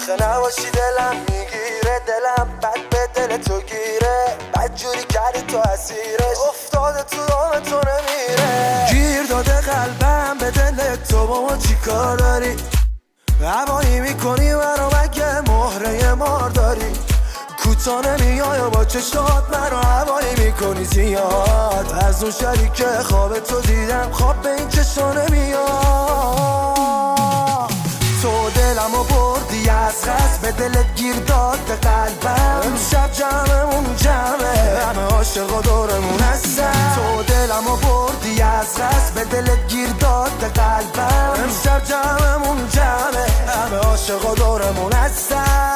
آخه نباشی دلم میگیره، دلم بد به دل تو گیره، بد جوری کردی تو اسیرش، افتاده تو دام تو نمیره. گیر داده قلبم به دل تو، با ما چی کار داری؟ هوایی میکنی منو مگه مهره مار داری؟ کوتا نمیای و با چشات منو هوایی میکنی زیاد. از اون شریک خواب تو دیدم، خواب به این چشا نمیاد. تو دلمو بردی از قصد، به دلت گیر داد قلبم. امشب جمعمون جمعه، همه عاشق و دورمون هستن. تو دلمو بردی از قصد، به دلت گیر داد قلبم. امشب جمعمون جمعه، همه عاشق و دورمون هستن.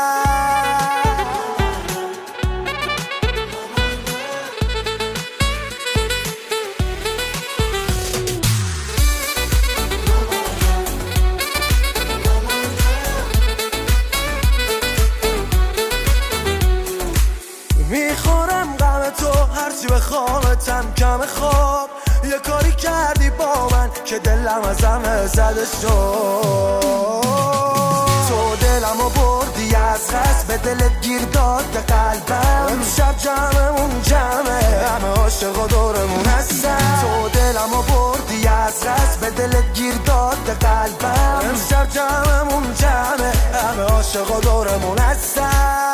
میخورم غم تو هرچی بخوامتم کم خواب. یه کاری کردی با من که دلم از همه زده شد. تو دلمو بردی از قصد، به دلت گیر داد قلبم. امشب جمعمون جمعه، همه عاشق و دورمون هستن. تو دلمو بردی از قصد، به دلت گیر داد قلبم. امشب جمعمون جمعه، همه عاشق و دورمون هستن.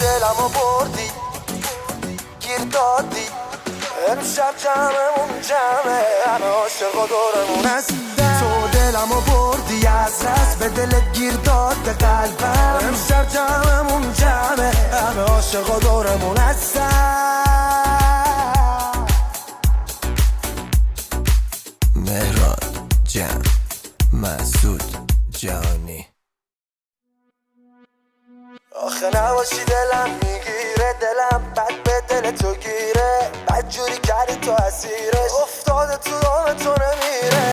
دلمو بردی گیر دادی، امشب جمعمون جمعه، همه عاشق و دورمون هستن. تو دلمو بردی از قصد، به دلت گیر داد قلبم. امشب جمعمون جمعه، همه عاشق و دورمون هستن. مهران جمع مسعود جانی. آخه نباشی دلم میگیره، دلم بد به دل تو گیره، بد جوری کردی تو اسیرش،